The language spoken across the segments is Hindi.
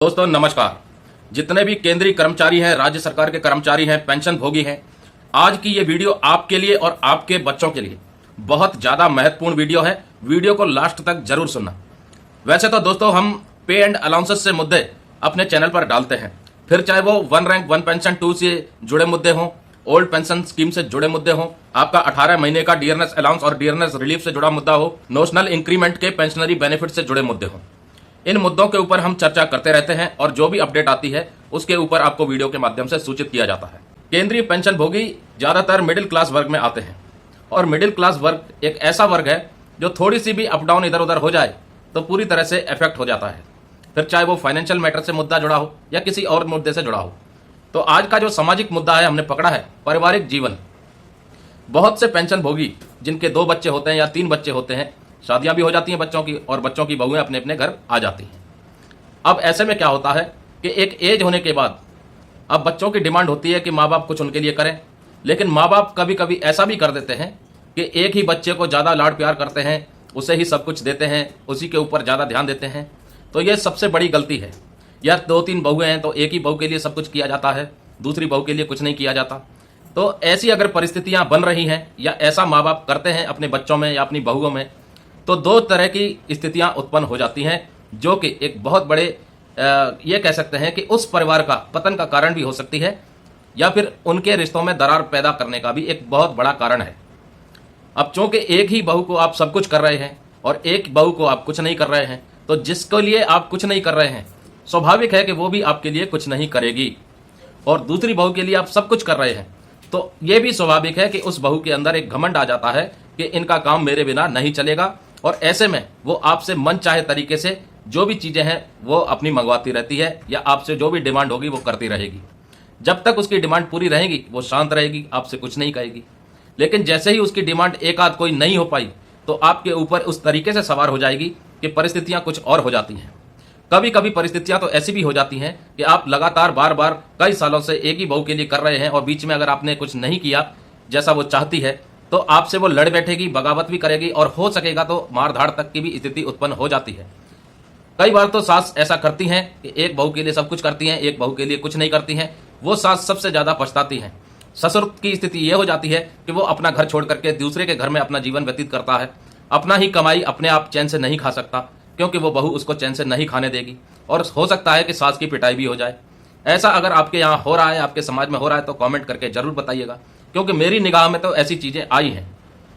दोस्तों नमस्कार। जितने भी केंद्रीय कर्मचारी हैं, राज्य सरकार के कर्मचारी हैं, पेंशन भोगी हैं, आज की ये वीडियो आपके लिए और आपके बच्चों के लिए बहुत ज्यादा महत्वपूर्ण वीडियो है। वीडियो को लास्ट तक जरूर सुनना। वैसे तो दोस्तों हम पे एंड अलाउंसेस से मुद्दे अपने चैनल पर डालते हैं, फिर चाहे वो वन रैंक वन पेंशन 2 से जुड़े मुद्दे हों, ओल्ड पेंशन स्कीम से जुड़े मुद्दे हों, आपका 18 महीने का डियरनेस अलाउंस और डियरनेस रिलीफ से जुड़ा मुद्दा हो, नोशनल इंक्रीमेंट के पेंशनरी बेनिफिट से जुड़े मुद्दे हों। इन मुद्दों के ऊपर हम चर्चा करते रहते हैं और जो भी अपडेट आती है उसके ऊपर आपको वीडियो के माध्यम से सूचित किया जाता है। केंद्रीय पेंशन भोगी ज्यादातर मिडिल क्लास वर्ग में आते हैं और मिडिल क्लास वर्ग एक ऐसा वर्ग है जो थोड़ी सी भी अप डाउन इधर उधर हो जाए तो पूरी तरह से इफेक्ट हो जाता है, फिर चाहे वो फाइनेंशियल मैटर से मुद्दा जुड़ा हो या किसी और मुद्दे से जुड़ा हो। तो आज का जो सामाजिक मुद्दा है हमने पकड़ा है पारिवारिक जीवन। बहुत से पेंशन भोगी जिनके 2 बच्चे होते हैं या 3 बच्चे होते हैं, शादियां भी हो जाती हैं बच्चों की और बच्चों की बहुएं अपने अपने घर आ जाती हैं। अब ऐसे में क्या होता है कि एक एज होने के बाद अब बच्चों की डिमांड होती है कि माँ बाप कुछ उनके लिए करें, लेकिन माँ बाप कभी कभी ऐसा भी कर देते हैं कि एक ही बच्चे को ज़्यादा लाड प्यार करते हैं, उसे ही सब कुछ देते हैं, उसी के ऊपर ज़्यादा ध्यान देते हैं। तो ये सबसे बड़ी गलती है। यार 2-3 बहुएं हैं तो एक ही बहू के लिए सब कुछ किया जाता है, दूसरी बहू के लिए कुछ नहीं किया जाता। तो ऐसी अगर परिस्थितियां बन रही हैं या ऐसा माँ बाप करते हैं अपने बच्चों में या अपनी बहुओं में, तो 2 तरह की स्थितियां उत्पन्न हो जाती हैं जो कि एक बहुत बड़े ये कह सकते हैं कि उस परिवार का पतन का कारण भी हो सकती है या फिर उनके रिश्तों में दरार पैदा करने का भी एक बहुत बड़ा कारण है। अब चूंकि एक ही बहू को आप सब कुछ कर रहे हैं और एक बहू को आप कुछ नहीं कर रहे हैं, तो जिसके लिए आप कुछ नहीं कर रहे हैं स्वाभाविक है कि वो भी आपके लिए कुछ नहीं करेगी, और दूसरी बहू के लिए आप सब कुछ कर रहे हैं तो ये भी स्वाभाविक है कि उस बहू के अंदर एक घमंड आ जाता है कि इनका काम मेरे बिना नहीं चलेगा, और ऐसे में वो आपसे मन चाहे तरीके से जो भी चीजें हैं वो अपनी मंगवाती रहती है या आपसे जो भी डिमांड होगी वो करती रहेगी। जब तक उसकी डिमांड पूरी रहेगी वो शांत रहेगी, आपसे कुछ नहीं कहेगी। लेकिन जैसे ही उसकी डिमांड एक आध कोई नहीं हो पाई तो आपके ऊपर उस तरीके से सवार हो जाएगी कि परिस्थितियां कुछ और हो जाती हैं। कभी कभी परिस्थितियां तो ऐसी भी हो जाती हैं कि आप लगातार बार बार कई सालों से एक ही बहू के लिए कर रहे हैं और बीच में अगर आपने कुछ नहीं किया जैसा वो चाहती है तो आपसे वो लड़ बैठेगी, बगावत भी करेगी और हो सकेगा तो मारधाड़ तक की भी स्थिति उत्पन्न हो जाती है। कई बार तो सास ऐसा करती हैं कि एक बहू के लिए सब कुछ करती हैं, एक बहू के लिए कुछ नहीं करती हैं। वो सास सबसे ज्यादा पछताती हैं। ससुर की स्थिति ये हो जाती है कि वो अपना घर छोड़ करके दूसरे के घर में अपना जीवन व्यतीत करता है, अपना ही कमाई अपने आप चैन से नहीं खा सकता क्योंकि वो बहू उसको चैन से नहीं खाने देगी, और हो सकता है कि सास की पिटाई भी हो जाए। ऐसा अगर आपके यहाँ हो रहा है, आपके समाज में हो रहा है तो कमेंट करके जरूर बताइएगा, क्योंकि मेरी निगाह में तो ऐसी चीजें आई हैं।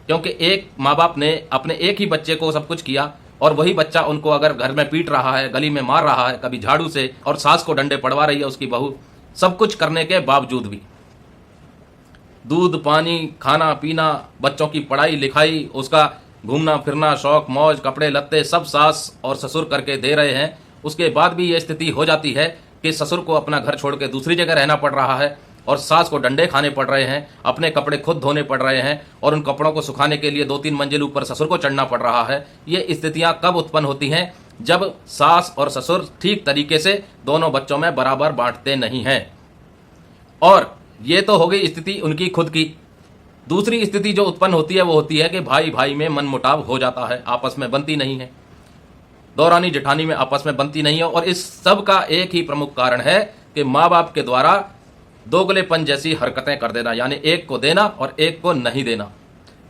क्योंकि एक माँ बाप ने अपने एक ही बच्चे को सब कुछ किया और वही बच्चा उनको अगर घर में पीट रहा है, गली में मार रहा है, कभी झाड़ू से, और सास को डंडे पड़वा रही है उसकी बहू, सब कुछ करने के बावजूद भी दूध पानी खाना पीना, बच्चों की पढ़ाई लिखाई, उसका घूमना फिरना, शौक मौज, कपड़े लत्ते सब सास और ससुर करके दे रहे हैं। उसके बाद भी ये स्थिति हो जाती है कि ससुर को अपना घर छोड़ के दूसरी जगह रहना पड़ रहा है और सास को डंडे खाने पड़ रहे हैं, अपने कपड़े खुद धोने पड़ रहे हैं और उन कपड़ों को सुखाने के लिए 2-3 मंजिल ऊपर ससुर को चढ़ना पड़ रहा है। ये स्थितियां कब उत्पन्न होती हैं? जब सास और ससुर ठीक तरीके से दोनों बच्चों में बराबर बांटते नहीं हैं। और ये तो हो गई स्थिति उनकी खुद की। दूसरी स्थिति जो उत्पन्न होती है वो होती है कि भाई भाई में मनमुटाव हो जाता है, आपस में बनती नहीं है, दौरानी जेठानी में आपस में बनती नहीं है। और इस सब का एक ही प्रमुख कारण है कि माँ बाप के द्वारा दोगलेपन जैसी हरकतें कर देना, यानी एक को देना और एक को नहीं देना।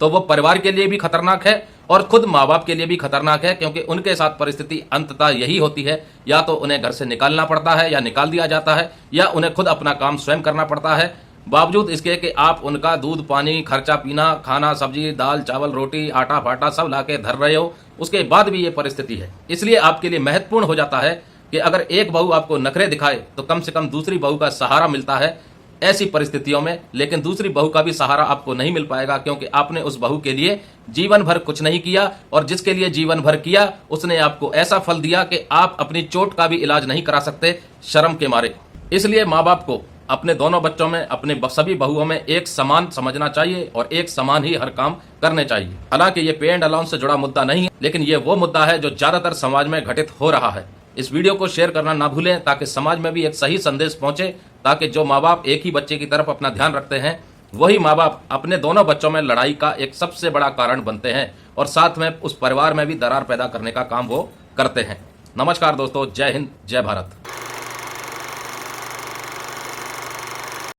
तो वो परिवार के लिए भी खतरनाक है और खुद माँ बाप के लिए भी खतरनाक है, क्योंकि उनके साथ परिस्थिति अंततः यही होती है, या तो उन्हें घर से निकालना पड़ता है या निकाल दिया जाता है, या उन्हें खुद अपना काम स्वयं करना पड़ता है, बावजूद इसके कि आप उनका दूध पानी खर्चा पीना खाना सब्जी दाल चावल रोटी आटा फाटा सब लाके धर रहे हो, उसके बाद भी ये परिस्थिति है। इसलिए आपके लिए महत्वपूर्ण हो जाता है कि अगर एक बहू आपको नखरे दिखाए तो कम से कम दूसरी बहू का सहारा मिलता है ऐसी परिस्थितियों में। लेकिन दूसरी बहू का भी सहारा आपको नहीं मिल पाएगा, क्योंकि आपने उस बहू के लिए जीवन भर कुछ नहीं किया, और जिसके लिए जीवन भर किया उसने आपको ऐसा फल दिया कि आप अपनी चोट का भी इलाज नहीं करा सकते शर्म के मारे। इसलिए माँ बाप को अपने दोनों बच्चों में, अपने सभी बहुओं में एक समान समझना चाहिए और एक समान ही हर काम करने चाहिए। हालांकि ये पे एंड अलाउंस से जुड़ा मुद्दा नहीं है, लेकिन ये वो मुद्दा है जो ज्यादातर समाज में घटित हो रहा है। इस वीडियो को शेयर करना ना भूलें ताकि समाज में भी एक सही संदेश पहुंचे, ताकि जो माँ बाप एक ही बच्चे की तरफ अपना ध्यान रखते हैं वही माँ बाप अपने दोनों बच्चों में लड़ाई का एक सबसे बड़ा कारण बनते हैं और साथ में उस परिवार में भी दरार पैदा करने का काम वो करते हैं। नमस्कार दोस्तों, जय हिंद, जय भारत।